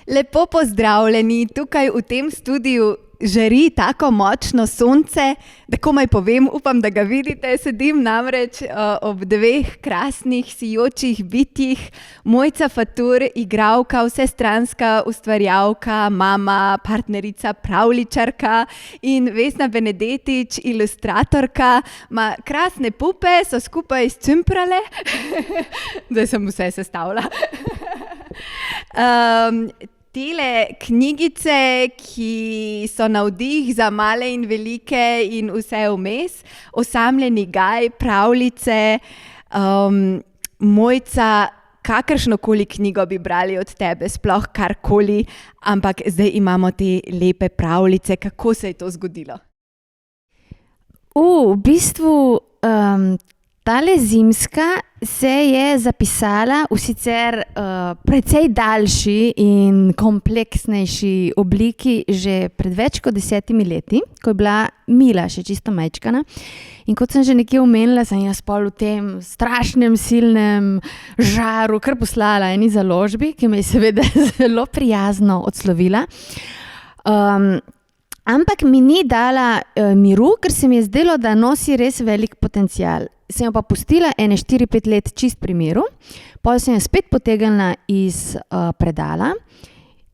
Lepo pozdravljeni, tukaj v tem studiu žari tako močno sonce, da komaj povem, upam, da ga vidite, sedim namreč ob dveh krasnih sijočih bitjih, Mojca Fatur, igralka, vsestranska ustvarjalka, mama, partnerica, pravljičarka in Vesna Benedetič, ilustratorka, ima krasne pupe, so skupaj scimprale, da sem vse sestavila. Tele knjigice, ki so navdih za male in velike in vse vmes, Osamljeni gaj, pravljice, Mojca, kakršnokoli knjigo bi brali od tebe, sploh karkoli, ampak zdaj imamo te lepe pravljice. Kako se je to zgodilo? V bistvu tale zimska se je zapisala v sicer precej daljši in kompleksnejši obliki že pred več kot 10 leti, ko je bila Mila še čisto majčkana. In kot sem že nekje omenila, sem jaz pol v tem strašnem, silnem žaru kar poslala eni založbi, ki me je seveda zelo prijazno odslovila. Ampak mi ni dala miru, ker se mi je zdelo, da nosi res velik potencial. Sem jo pa pustila 4-5 let čist pri miru, potem sem jo spet potegnila iz predala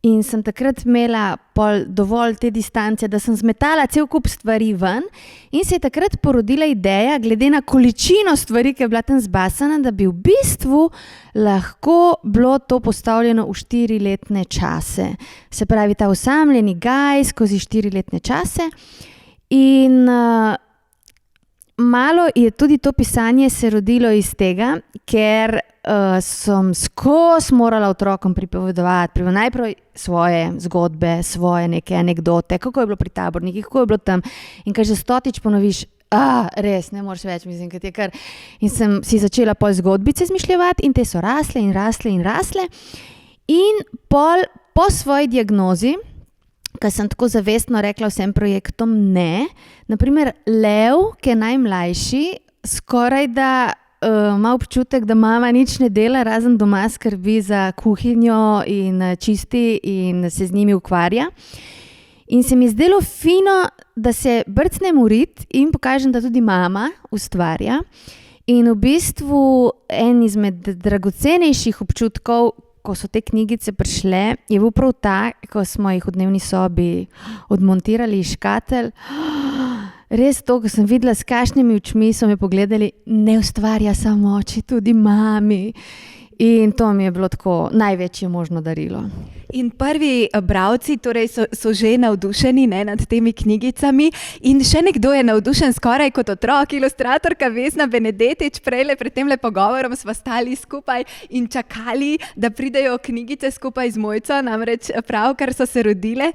in sem takrat imela pol dovolj te distance, da sem zmetala cel kup stvari ven in se je takrat porodila ideja, glede na količino stvari, ki je bila tam zbasana, da bi v bistvu lahko bilo to postavljeno v 4-letne čase. Se pravi, ta Osamljeni gaj skozi 4-letne čase in malo je tudi to pisanje se rodilo iz tega, ker sem skozi morala otrokom pripovedovati najprej svoje zgodbe, svoje neke anekdote, kako je bilo pri tabornikih, kako je bilo tam. In kaj že 100-tič ponoviš, res, ne moreš več, mislim, kad je kar. In sem si začela pol zgodbice izmišljevati in te so rasle in rasle in rasle. In pol po svoji diagnozi, ker sem tako zavestno rekla vsem projektom ne. Naprimer, Lev, ki je najmlajši, skoraj da ima občutek, da mama nič ne dela, razen doma skrbi za kuhinjo in čisti in se z njimi ukvarja. In se mi je zdelo fino, da se brcnem v rit in pokažem, da tudi mama ustvarja. In v bistvu en izmed dragocenejših občutkov, ko so te knjigice prišle, je bil prav ta, ko smo jih v dnevni sobi odmontirali iz škatelj. Res to, ko sem videla, s kakšnimi očmi so me pogledali, ne ustvarja samo oči, tudi mami. In to mi je bilo tako največje možno darilo. In prvi bralci torej so že navdušeni nad temi knjigicami in še nekdo je navdušen skoraj kot otrok, ilustratorka Vesna Benedetič. Prejle pred temle pogovorom sva stali skupaj in čakali, da pridejo knjigice skupaj z Mojco, namreč pravkar so se rodile.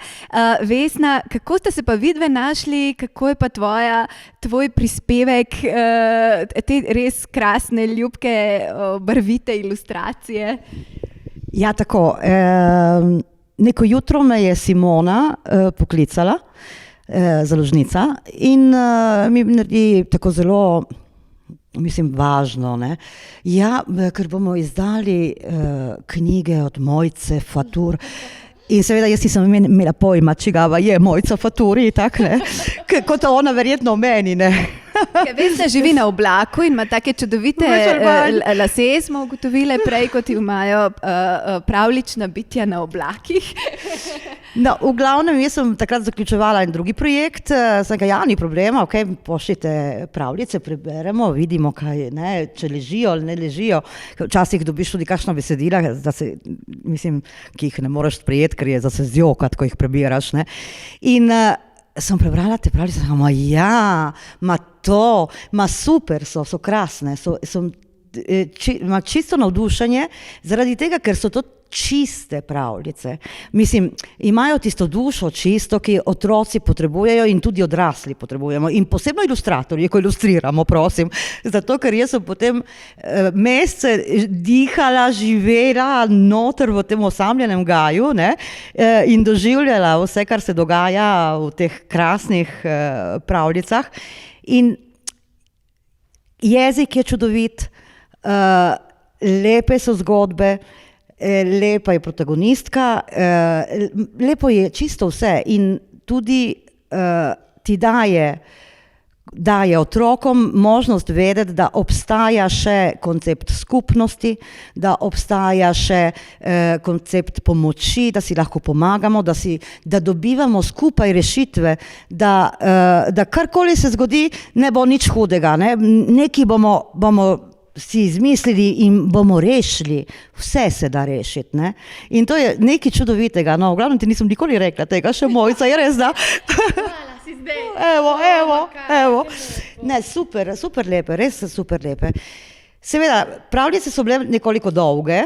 Vesna, kako ste se pa vidve našli, kako je pa tvoj prispevek, te res krasne, ljubke, barvite ilustracije? Ja, tako. Neko jutro me je Simona poklicala, založnica, in mi naredi tako zelo, mislim, važno, ne. Ja, ker bomo izdali knjige od Mojce Fatur. In seveda jaz nisem imela pojma, čigava je Mojca Fatur, tak, ne. Kot ona verjetno meni, ne. Vesna živi na oblaku in ima take čudovite lase, smo ugotovile prej, kot imajo pravljična bitja na oblakih. No, v glavnem, jaz sem takrat zaključevala en drugi projekt, sem ga, ni problema, pošljite pravljice, preberemo, vidimo, kaj, ne, če ležijo ali ne ležijo. Včasih dobiš tudi kakšna besedila, ki jih ne moreš sprejeti, ker je zase zjokat, ko jih prebiraš, ne. In sem prebrala te pravljice, super so krasne, ima čisto navdušenje, zaradi tega, ker so to čiste pravljice. Mislim, imajo tisto dušo čisto, ki otroci potrebujejo in tudi odrasli potrebujemo. In posebno ilustratorji, ko ilustriramo, prosim. Zato, ker jaz sem potem mesece dihala, živela noter v tem osamljenem gaju, ne, in doživljala vse, kar se dogaja v teh krasnih pravljicah. In jezik je čudovit, lepe so zgodbe, lepa je protagonistka, lepo je čisto vse in tudi ti daje otrokom možnost vedeti, da obstaja še koncept skupnosti, da obstaja še koncept pomoči, da si lahko pomagamo, da dobivamo skupaj rešitve, da karkoli se zgodi, ne bo nič hudega, ne? Nekaj bomo si izmislili in bomo rešili, vse se da rešiti, ne? In to je nekaj čudovitega, no, v glavnem ti nisem nikoli rekla tega, še Mojca, je res, da? Evo. Ne, super lepe, res super lepe. Seveda, pravljice so bile nekoliko dolge,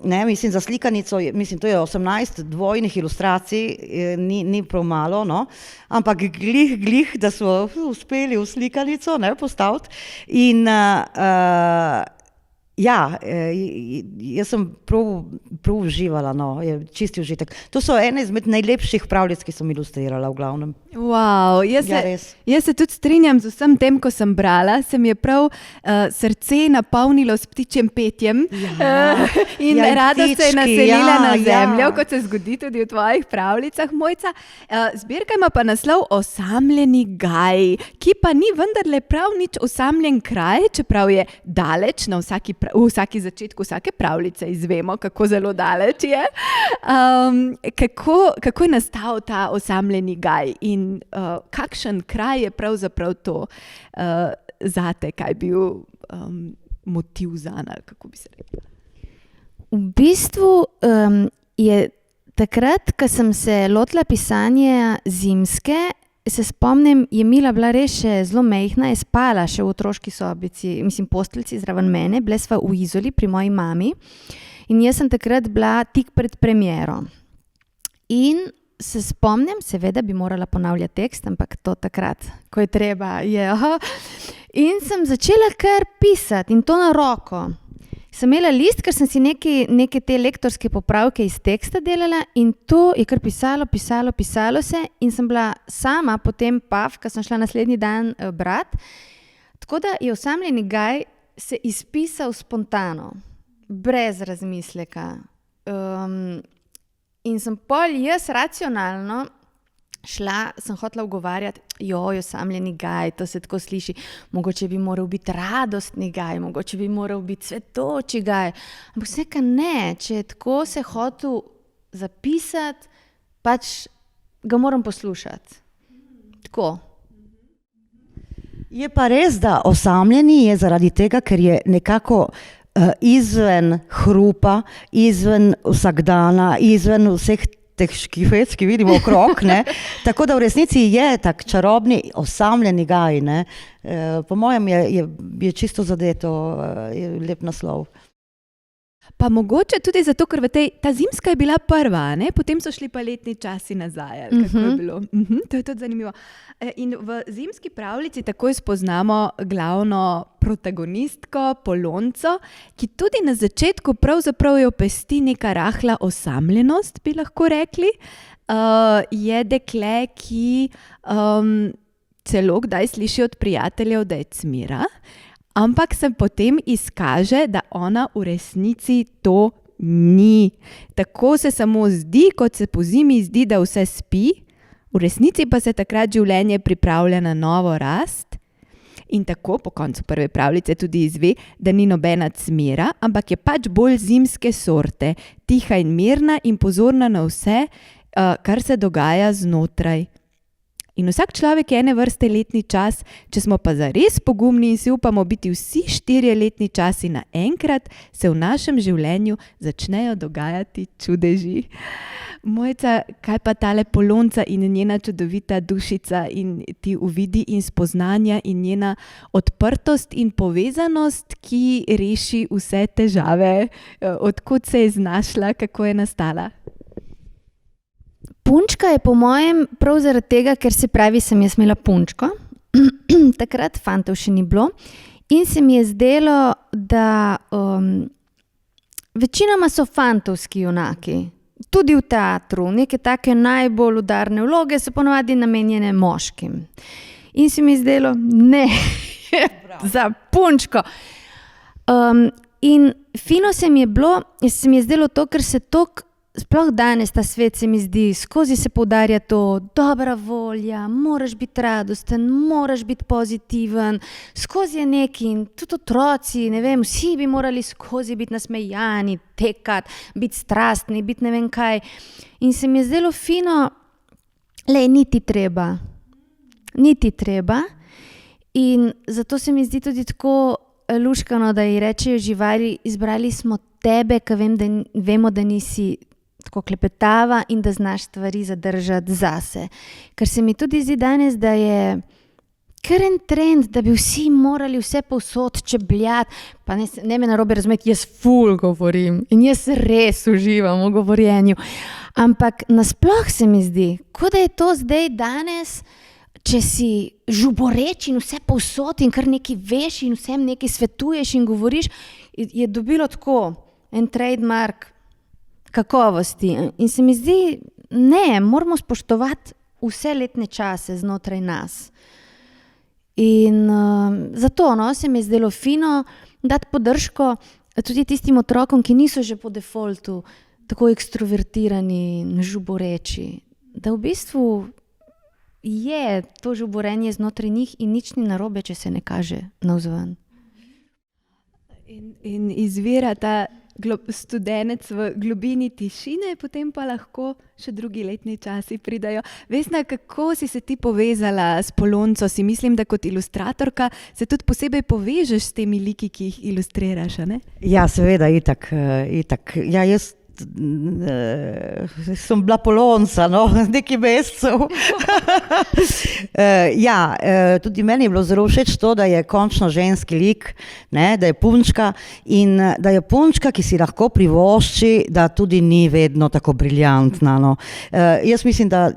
ne, mislim, za slikanico, mislim, to je 18 dvojnih ilustracij, ni prav malo, no, ampak glih, da smo uspeli v slikanico, ne, postaviti. In jaz sem prav uživala, no, je čisti užitek. To so ene izmed najlepših pravljic, ki sem ilustrirala v glavnem. Wow, jaz se tudi strinjam z vsem tem, ko sem brala, se mi je prav srce napolnilo s ptičjem petjem in radost se je naselila na zemljo, kot se zgodi tudi v tvojih pravljicah, Mojca. Zbirka ima pa naslov Osamljeni gaj, ki pa ni vendarle prav nič osamljen kraj, čeprav je daleč, na v vsaki začetku vsake pravljice izvemo, kako zelo daleč je. Kako je nastal ta osamljeni gaj in kakšen kraj je pravzaprav to zate, kaj je bil motiv zanj, ali kako bi se rekla? V bistvu je takrat, ko sem se lotila pisanja Zimske, se spomnim, je Mila bila res še zelo majhna, je spala še v otroški sobici, mislim, posteljici zraven mene, bile sva v Izoli pri moji mami in jaz sem takrat bila tik pred premiero. In se spomnim, seveda bi morala ponavljati tekst, ampak to takrat, ko je treba, in sem začela kar pisati in to na roko. Sem imela list, ker sem si neke te lektorske popravke iz teksta delala in to je kar pisalo se in sem bila sama potem ko sem šla naslednji dan brati. Tako da je Osamljeni gaj se izpisal spontano, brez razmisleka. In sem pol jaz racionalno šla, sem hotela ugovarjati, osamljeni gaj, to se tako sliši, mogoče bi moral biti radostni gaj, mogoče bi moral biti cvetoči gaj, ampak vseka ne, če je tako se hotel zapisati, pač ga moram poslušati. Tako. Je pa res, da osamljeni je zaradi tega, ker je nekako izven hrupa, izven vsakdana, izven vseh teh škifec, ki vidimo okrog, ne. Tako da v resnici je tak čarobni, osamljeni gaj, ne. Po mojem je čisto zadeto, je lep naslov. Pa mogoče tudi zato, ker ta zimska je bila prva, ne? Potem so šli pa letni časi nazaj, ali kako je bilo. To je tudi zanimivo. In v zimski pravljici takoj spoznamo glavno protagonistko, Polonco, ki tudi na začetku pravzaprav jo pesti neka rahla osamljenost, bi lahko rekli. Je dekle, ki celo kdaj sliši od prijateljev, da je cmira, ampak se potem izkaže, da ona v resnici to ni. Tako se samo zdi, kot se pozimi zdi, da vse spi, v resnici pa se takrat življenje pripravlja na novo rast. In tako po koncu prve pravljice tudi izve, da ni nobena cmira, ampak je pač bolj zimske sorte, tiha in mirna in pozorna na vse, kar se dogaja znotraj. In vsak človek je ene vrste letni čas, če smo pa zares pogumni in si upamo biti vsi 4 letni časi naenkrat, se v našem življenju začnejo dogajati čudeži. Mojca, kaj pa tale Polonca in njena čudovita dušica in ti uvidi in spoznanja in njena odprtost in povezanost, ki reši vse težave, odkud se je znašla, kako je nastala? Punčka je po mojem prav zaradi tega, ker se pravi, sem jaz imela punčko, takrat fantov še ni bilo in se mi je zdelo, da večinoma so fantovski junaki, tudi v teatru, neke take najbolj udarne vloge so ponavadi namenjene moškim. In se mi je zdelo, ne, za punčko. In fino se mi je zdelo to, ker se toliko, sploh danes ta svet se mi zdi, skozi se poudarja to, dobra volja, moraš biti radosten, moraš biti pozitiven, skozi je neki in tudi otroci, ne vem, vsi bi morali skozi biti nasmejani, tekati, biti strastni, biti ne vem kaj. In se mi je zdelo fino, niti treba. In zato se mi zdi tudi tako luškano, da ji rečejo živali, izbrali smo tebe, ker vemo, da nisi tako klepetava in da znaš stvari zadržati zase. Ker se mi tudi zdi danes, da je kar en trend, da bi vsi morali vse povsod čebljati, pa ne me narobe razumeti, jaz ful govorim in jaz res uživam v govorjenju. Ampak nasploh se mi zdi, kot da je to zdaj danes, če si žuboreč in vse povsod in kar nekaj veš in vsem nekaj svetuješ in govoriš, je dobilo tako en trademark kakovosti. In se mi zdi, ne, moramo spoštovati vse letne čase znotraj nas. In zato se mi je zdelo fino dati podržko tudi tistim otrokom, ki niso že po defaultu tako ekstrovertirani in žuboreči. Da v bistvu je to žuborenje znotraj njih in nič ni narobe, če se ne kaže navzven. In izvira ta studenec v globini tišine, potem pa lahko še drugi letni časi pridajo. Vesna, kako si se ti povezala s Polonco? Si mislim, da kot ilustratorka se tudi posebej povežeš s temi liki, ki jih ilustriraš, a ne? Ja, seveda, itak. Ja, jaz sem bila Polonca, nekaj mesecev. Tudi meni je bilo zelo všeč to, da je končno ženski lik, ne, da je punčka in da je punčka, ki si lahko privošči, da tudi ni vedno tako briljantna. Jaz mislim, da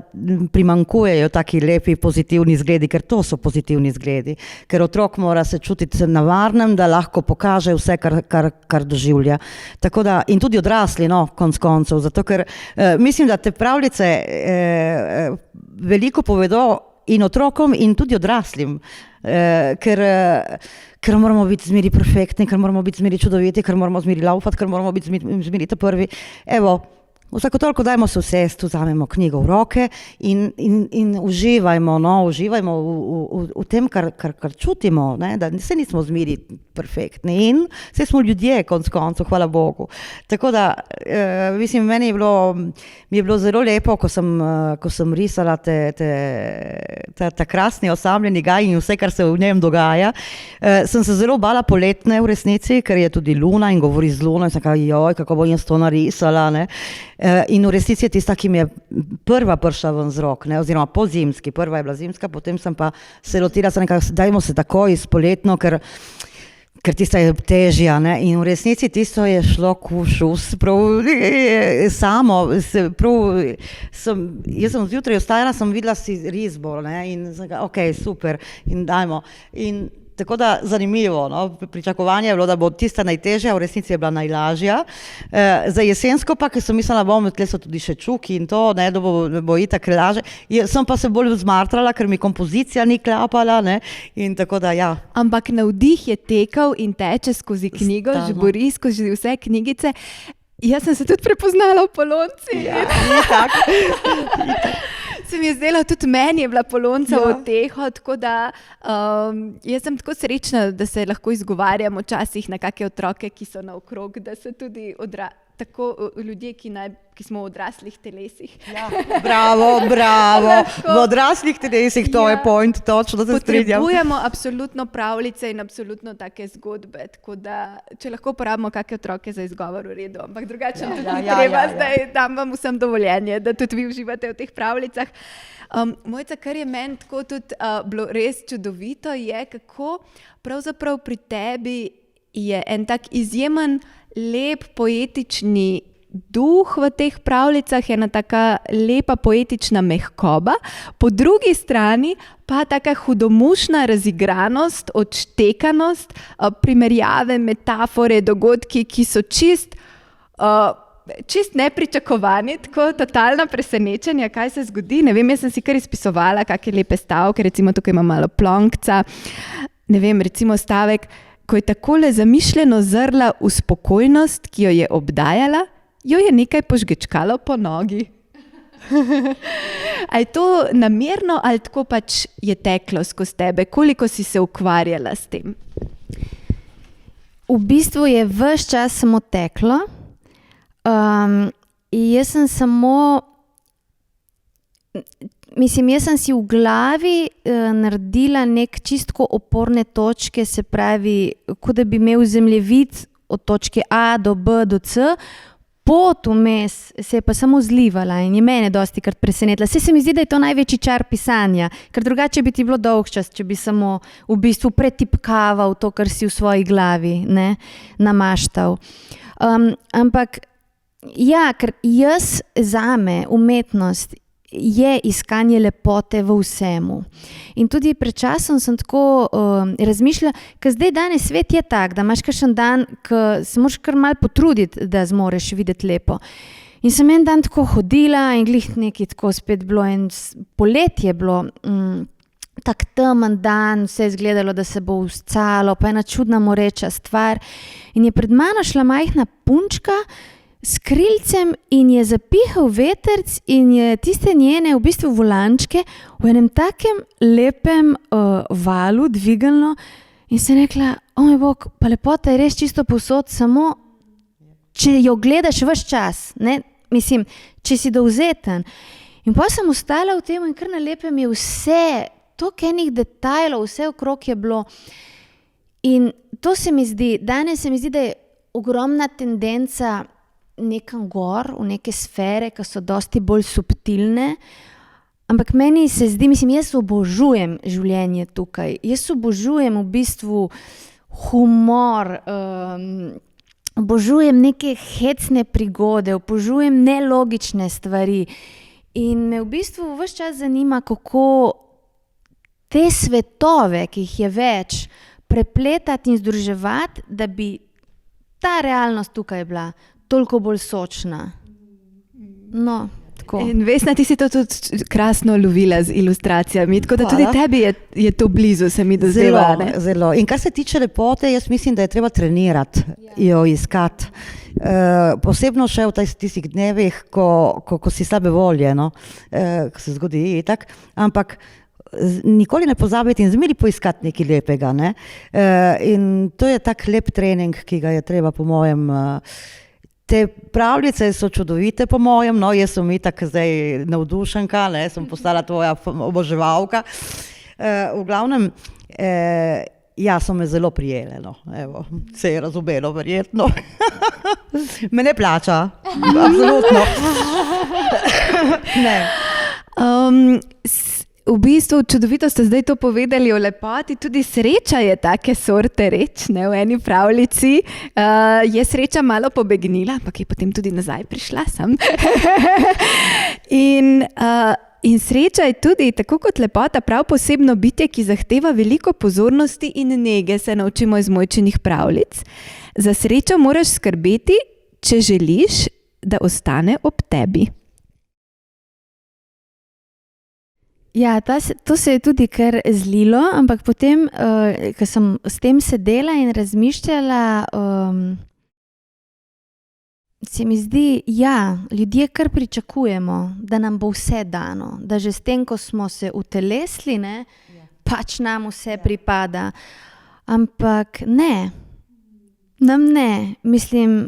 primanjkujejo taki lepi pozitivni zgledi, ker to so pozitivni zgledi, ker otrok mora se čutiti na varnem, da lahko pokaže vse, kar doživlja. Tako da, in tudi odrasli, konc koncev, zato ker mislim, da te pravljice veliko povedo in otrokom in tudi odraslim, ker moramo biti zmeri perfektni, ker moramo biti zmeri čudoviti, ker moramo zmeri laufati, ker moramo biti zmeri ta prvi. Evo, vsako toliko dajmo se usesti, vzamemo knjigo v roke in uživajmo, v tem, kar čutimo, ne? Da se nismo zmeri perfektni in vse smo ljudje, konc koncev, hvala Bogu. Tako da, mislim, meni je bilo zelo lepo, ko sem risala ta krasni osamljeni gaj in vse, kar se v njem dogaja. Sem se zelo bala poletne v resnici, ker je tudi luna in govori z luno in sem kaj, kako bom jaz to narisala, ne. In v resnici je tista, ki mi je prva prišla ven z rok, ne, oziroma po zimski, prva je bila zimska, potem sem pa se lotila, dajmo se takoj spoletno, ker tista je težja, ne, in v resnici tisto je šlo kušus, samo, jaz sem zjutraj ostajala, sem videla si risbo, ne, in ok, super, in dajmo, in tako da zanimivo, pričakovanje je bilo, da bo tista najtežja, v resnici je bila najlažja. Za jesensko pa, ker sem mislila, tle so tudi še čuki in to, ne, da bo itak lažje. Sem pa se bolj zmartrala, ker mi kompozicija ni klapala, ne, in tako da, ja. Ampak navdih je tekel in teče skozi knjigo, žbori skozi vse knjigice. Jaz sem se tudi prepoznala v Polonci. Ja, itak. Se mi je zdelo, tudi meni je bila Polonca v Teho, tako da jaz sem tako srečna, da se lahko izgovarjam včasih na kakšne otroke, ki so naokrog, da so tudi tako ljudje, ki smo v odraslih telesih. Ja, bravo, v odraslih telesih, to je point, točno se strinjam. Potrebujemo absolutno pravljice in absolutno take zgodbe, tako da, če lahko uporabimo kakšne otroke za izgovor, v redu, ampak drugače tudi ni treba, zdaj dam vam vsem dovoljenje, da tudi vi uživate v teh pravljicah. Mojca, kar je meni tako tudi bilo res čudovito, je, kako pravzaprav pri tebi je en tak izjemen, lep, poetični duh v teh pravljicah, je ena taka lepa poetična mehkoba, po drugi strani pa taka hudomušna razigranost, odštekanost, primerjave, metafore, dogodki, ki so čist nepričakovani, tako totalna presenečenja, kaj se zgodi. Ne vem, jaz sem si kar izpisovala kakšne lepe stavke, recimo tukaj imam malo Plonkca, ne vem, recimo stavek, ko je takole zamišljeno zrla v spokojnost, ki jo je obdajala, jo je nekaj požgečkalo po nogi. A je to namerno ali tako pač je teklo skozi tebe? Koliko si se ukvarjala s tem? V bistvu je ves čas samo teklo. Jaz sem si v glavi naredila nek čistko oporne točke, se pravi, kot da bi imel zemljevid od točke A do B do C, pot vmes se je pa samo zlivala in je mene dostikrat presenetila. Saj se mi zdi, da je to največji čar pisanja, ker drugače bi ti bilo dolgčas, če bi samo v bistvu pretipkaval to, kar si v svoji glavi, ne, namaštal. Ampak ja, ker jaz zame umetnost je iskanje lepote v vsemu. In tudi pred časom sem tako razmišljala, ker zdaj danes svet je tak, da imaš kakšen dan, ko se moraš kar malo potruditi, da zmoreš videti lepo. In sem en dan tako hodila in glih nekaj tako spet bilo in poletje je bilo, tak temen dan, vse je izgledalo, da se bo uscalo, pa ena čudna moreča stvar. In je pred mano šla majhna punčka s krilcem in je zapihal vetrc in je tiste njene v bistvu volančke v enem takem lepem valu dvignilo in sem rekla, o moj bog, pa lepota je res čisto povsod, samo če jo gledaš ves čas, ne? Mislim, če si dovzeten. In pa sem ostala v tem in kar na lepem je vse, toliko enih detajlov, vse okrog je bilo. In to se mi zdi, danes se mi zdi, da je ogromna tendenca nekam gor, v neke sfere, ki so dosti bolj subtilne, ampak meni se zdi, jaz obožujem življenje tukaj, jaz obožujem v bistvu humor, obožujem neke hecne prigode, obožujem nelogične stvari in me v bistvu ves čas zanima, kako te svetove, ki jih je več, prepletati in združevati, da bi ta realnost tukaj bila toliko bolj sočna. No, tako. In Vesna, ti si to tudi krasno lovila z ilustracijami, tako da tudi tebi je to blizu, se mi dozdeva. Zelo. In kar se tiče lepote, jaz mislim, da je treba trenirati, jo iskati. Posebno še v tistih dnevih, ko si slabe volje, no? Ko se zgodi itak, ampak nikoli ne pozabiti in zmeri poiskati nekaj lepega. Ne? In to je tak lep trening, ki ga je treba po mojem. Te pravljice so čudovite po mojem, no, jaz sem itak zdaj navdušenka, ne, sem postala tvoja oboževalka. V glavnem, ja, so me zelo prijele, no, evo, se je razumelo verjetno. Me ne plača, absolutno. Ne. V bistvu čudovito ste zdaj to povedali o lepoti, tudi Sreča je take sorte reč, ne, v eni pravljici. Je Sreča malo pobegnila, ampak je potem tudi nazaj prišla sem. In Sreča je tudi, tako kot lepota, prav posebno bitje, ki zahteva veliko pozornosti in nege, se naučimo iz Mojčinih pravljic. Za Srečo moraš skrbeti, če želiš, da ostane ob tebi. Ja, to se je tudi kar zlilo, ampak potem, ko sem s tem sedela in razmišljala, se mi zdi, ja, ljudje kar pričakujemo, da nam bo vse dano, da že s tem, ko smo se utelesli, ne, pač nam vse pripada. Ampak ne, nam ne, mislim,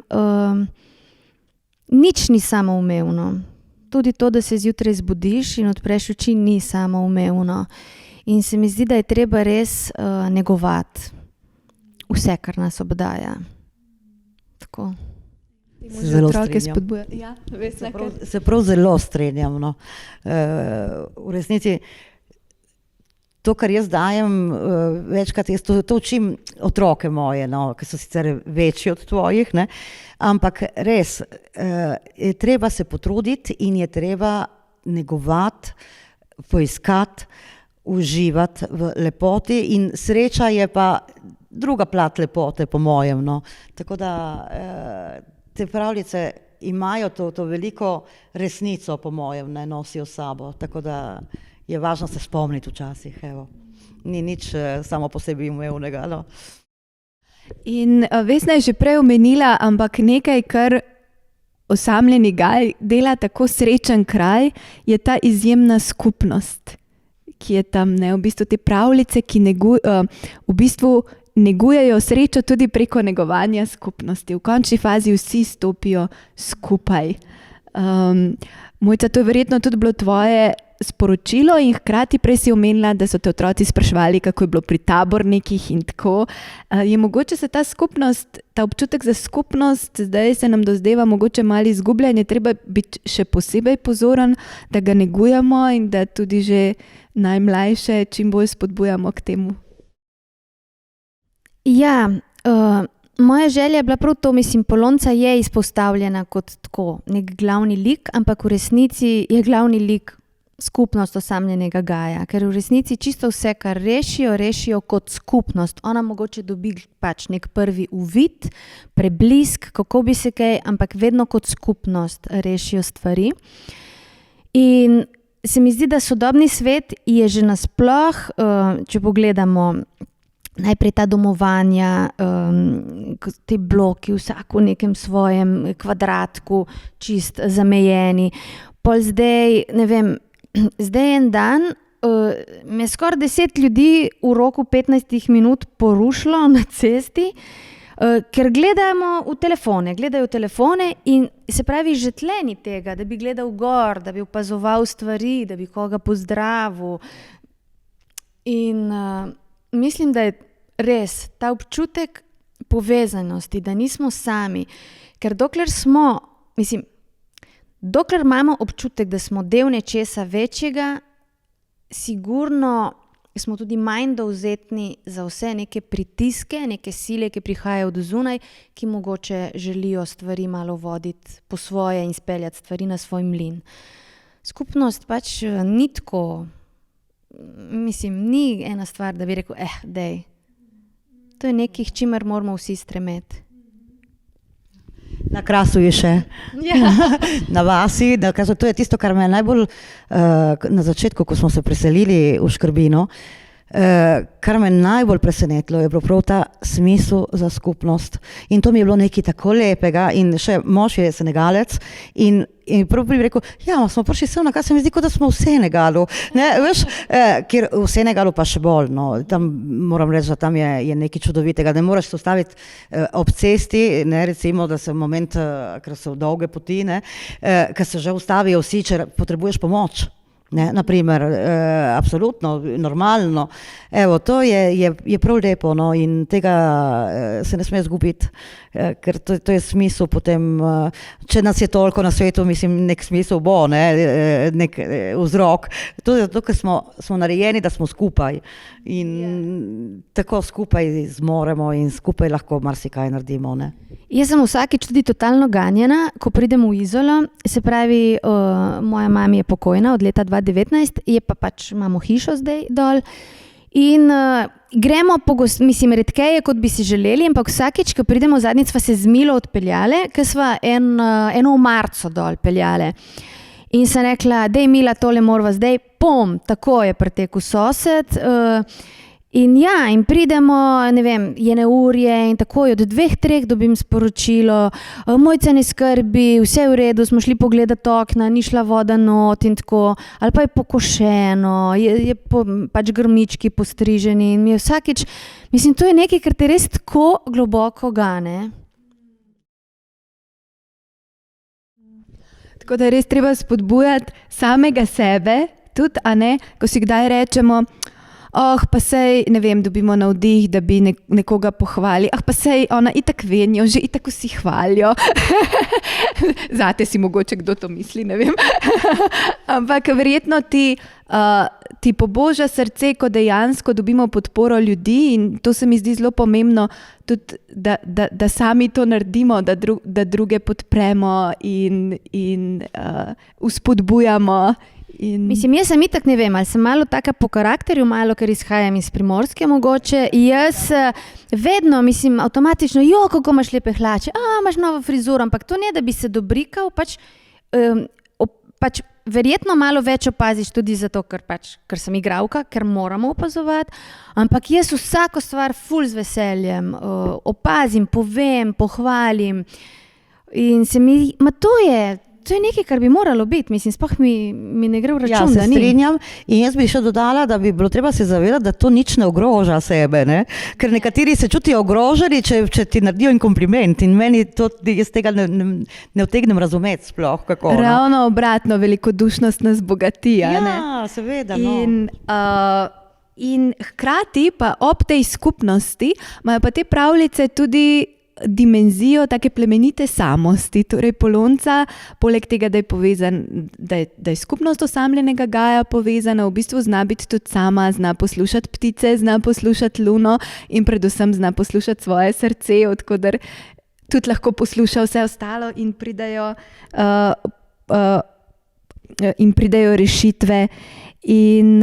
nič ni samoumevno. Tudi to, da se zjutraj zbudiš in odpreš oči, ni samoumevno. In se mi zdi, da je treba res negovati vse, kar nas obdaja. Tako. Zelo strinjam. Ja, Vesna, se prav zelo strinjam. No. V resnici to, kar jaz dajem, večkrat jaz to učim otroke moje, no, ki so sicer večji od tvojih, ne, ampak res je treba se potruditi in je treba negovati, poiskati, uživati v lepoti in Sreča je pa druga plat lepote po mojem. No. Tako da te pravljice imajo to veliko resnico po mojem, ne nosijo s sabo, tako da je važno se spomniti včasih, evo. Ni nič samo po sebi umevnega, no. In Vesna je že prej omenila, ampak nekaj, kar osamljeni gaj dela tako srečen kraj, je ta izjemna skupnost, ki je tam, ne, v bistvu te pravljice, ki v bistvu negujejo srečo tudi preko negovanja skupnosti. V končni fazi vsi stopijo skupaj. Mojca, to je verjetno tudi bilo tvoje sporočilo in hkrati prej si omenila, da so te otroci spraševali, kako je bilo pri tabornikih in tako. Je mogoče se ta skupnost, ta občutek za skupnost, zdaj se nam dozdeva mogoče malo izgubljen, je treba biti še posebej pozoren, da ga negujemo in da tudi že najmlajše čim bolj spodbujamo k temu. Ja, moja želja je bila prav to, mislim, Polonca je izpostavljena kot tako nek glavni lik, ampak v resnici je glavni lik skupnost osamljenega gaja, ker v resnici čisto vse, kar rešijo kot skupnost. Ona mogoče dobi pač nek prvi uvid, preblisk, kako bi se kaj, ampak vedno kot skupnost rešijo stvari. In se mi zdi, da sodobni svet je že nasploh, če pogledamo najprej ta domovanja, te bloki, vsak v nekem svojem kvadratku, čist zamejeni. Pol zdaj, ne vem, zdaj en dan me skoraj 10 ljudi v roku 15 minut porušilo na cesti, ker gledajo telefone in se pravi že tleni tega, da bi gledal gor, da bi opazoval stvari, da bi koga pozdravil. In mislim, da je res ta občutek povezanosti, da nismo sami, ker dokler imamo občutek, da smo del nečesa večjega, sigurno smo tudi manj dovzetni za vse neke pritiske, neke sile, ki prihajajo od zunaj, ki mogoče želijo stvari malo voditi po svoje in speljati stvari na svoj mlin. Skupnost pač ni tako, mislim, ni ena stvar, da bi rekel, dej. To je nekaj, k čimer moramo vsi stremeti. Na Krasu je še, na vasi, to je tisto, kar me najbolj na začetku, ko smo se preselili v Škrbino, kar me najbolj presenetilo, je bilo prav ta smisel za skupnost. In to mi je bilo nekaj tako lepega in še mož je Senegalec in prav bi rekel, smo prišli sem na kaj, se mi zdi, kot da smo v Senegalu, ne, veš, ker v Senegalu pa še bolj, no, tam moram reči, da tam je nekaj čudovitega, ne moraš se ustaviti ob cesti, ne, recimo, da se v moment, ker so dolge poti, ne, ker se že ustavijo vsi, če potrebuješ pomoč. Ne, naprimer, absolutno, normalno. Evo, to je prav lepo, no, in tega se ne sme zgubiti, ker to je smisel potem, če nas je toliko na svetu, mislim, nek smisel bo, ne, nek vzrok. To je zato, ker smo narejeni, da smo skupaj in tako skupaj zmoremo in skupaj lahko marsikaj naredimo, ne. Jaz sem vsakič tudi totalno ganjena, ko pridem v Izolo, se pravi, moja mama je pokojna od leta 2019, je pa pač imamo hišo zdaj dol in gremo mislim, redkeje, kot bi si želeli, ampak vsakič, ko pridemo, zadnjič sva se z Milo odpeljale, ker sva eno v marcu dol peljale. In sem rekla, dej Mila, tole morava zdaj, tako je pretekel sosed. In pridemo, ne vem, je neurje in takoj od 2-3 dobim sporočilo, Mojca ne skrbi, vse je v redu, smo šli pogledati okna, ni šla voda not in tako, ali pa je pokošeno, je pač grmički postriženi in mi je vsakič, mislim, to je nekaj, kar te res tako globoko gane. Tako da je res treba spodbujati samega sebe, tudi, a ne, ko si kdaj rečemo, pa sej, ne vem, dobimo navdih, da bi nekoga pohvali, pa sej, ona itak venijo, že itak vsi hvalijo. Zate si mogoče kdo to misli, ne vem. Ampak verjetno ti poboža srce, ko dejansko dobimo podporo ljudi in to se mi zdi zelo pomembno, tudi, da sami to naredimo, da druge podpremo in vzpodbujamo. Mislim, jaz sem itak, ne vem, ali sem malo taka po karakterju, malo, ker izhajam iz Primorske mogoče, jaz vedno, mislim, avtomatično, kako imaš lepe hlače, imaš novo frizuro, ampak to ne, da bi se dobrikal, pač verjetno malo več opaziš tudi zato, ker sem igralka, ker moramo opazovati, ampak jaz vsako stvar ful z veseljem opazim, povem, pohvalim in se mi, to je nekaj, kar bi moralo biti, mislim, sploh mi ne gre v račun, se strinjam in jaz bi še dodala, da bi bilo treba se zavedati, da to nič ne ogroža sebe, ne? Ker nekateri se čutijo ogroženi, če ti naredijo en kompliment in meni to, jaz tega ne utegnem razumeti sploh, kako. Ravno obratno, velikodušnost nas bogati, ja, ne? Seveda, In hkrati pa ob tej skupnosti imajo pa te pravljice tudi dimenzijo take plemenite samosti, torej Polonca, poleg tega, da je povezan, da je skupnost osamljenega Gaja povezana, v bistvu zna biti tudi sama, zna poslušati ptice, zna poslušati luno in predvsem zna poslušati svoje srce, odkoder tudi lahko posluša vse ostalo in pridejo rešitve. In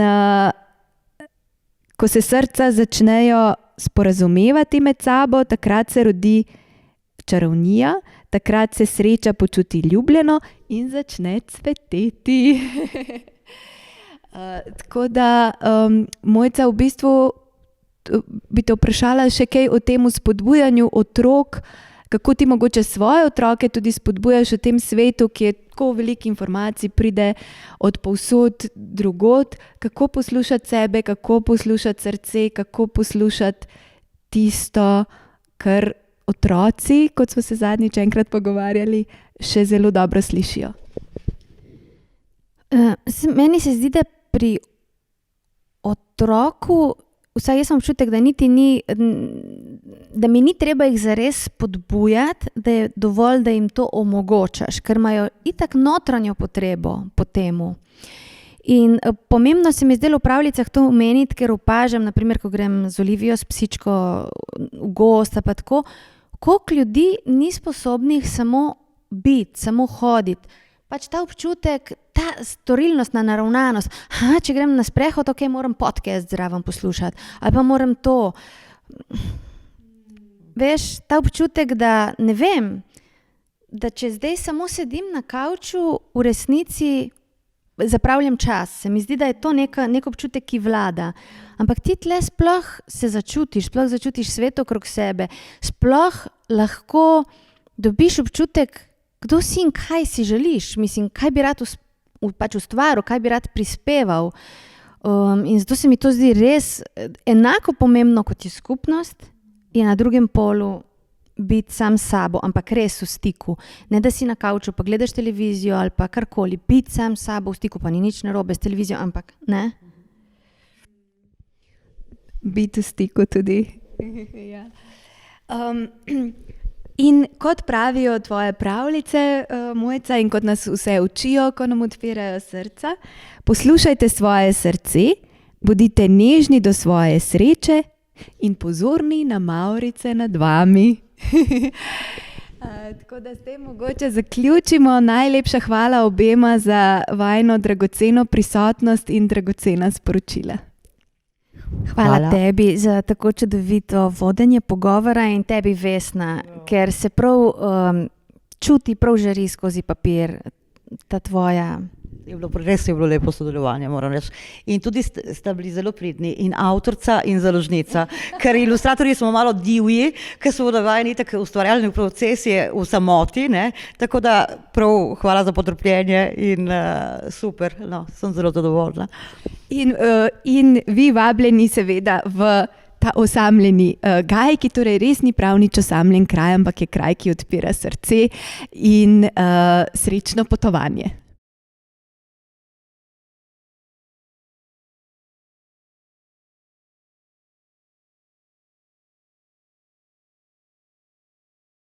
ko se srca začnejo sporazumevati med sabo, takrat se rodi čarovnija, takrat se sreča počuti ljubljeno in začne cveteti. Tako da, Mojca, v bistvu bi te vprašala še kaj o tem spodbujanju otrok, kako ti mogoče svoje otroke tudi spodbujaš v tem svetu, ki je tako veliko informacij, pride od povsod drugod, kako poslušati sebe, kako poslušati srce, kako poslušati tisto, kar otroci, kot smo se zadnjič enkrat pogovarjali, še zelo dobro slišijo. Meni se zdi, da pri otroku, vsaj jaz sem občutek, da mi ni treba jih zares spodbujati, da je dovolj, da jim to omogočaš, ker imajo itak notranjo potrebo po temu. In pomembno se mi zdelo v pravljicah to omeniti, ker opažam, naprimer, ko grem z Olivijo, s psičko v gosta, pa tako, koliko ljudi ni sposobnih samo biti, samo hoditi. Pač ta občutek, ta storilnostna naravnanost, če grem na sprehod, ok, moram podcast zraven poslušati, ali pa moram to. Veš, ta občutek, da ne vem, da če zdaj samo sedim na kavču, v resnici zapravljam čas. Se mi zdi, da je to nek občutek, ki vlada. Ampak ti tle sploh se začutiš svet okrog sebe, sploh lahko dobiš občutek, kdo si in kaj si želiš, mislim, kaj bi rad ustvaril, kaj bi rad prispeval. In zato se mi to zdi res enako pomembno, kot je skupnost, je na drugem polu biti sam s sabo, ampak res v stiku. Ne, da si na kavču, pa gledaš televizijo ali pa karkoli, biti sam s sabo v stiku, pa ni nič narobe s televizijo, ampak ne. Biti v stiku tudi. Ja. In kot pravijo tvoje pravljice, Mojca, in kot nas vse učijo, ko nam odpirajo srca, poslušajte svoje srce, bodite nežni do svoje sreče in pozorni na mavrice nad vami. Tako da s tem mogoče zaključimo. Najlepša hvala obema za vajino dragoceno prisotnost in dragocena sporočila. Hvala tebi za tako čudovito vodenje pogovora in tebi, Vesna, ker se prav čuti, prav žari skozi papir ta tvoja. Res je bilo lepo sodelovanje, moram reči. In tudi sta bili zelo pridni, in avtorica in založnica, ker ilustratorji smo malo divji, ker smo navajeni tako ustvarjalni proces je v samoti, ne? Tako da prav hvala za potrpljenje in super, no, sem zelo zadovoljna. In vi vabljeni seveda v ta osamljeni Gaj, ki torej res ni prav nič osamljen kraj, ampak je kraj, ki odpira srce in srečno potovanje.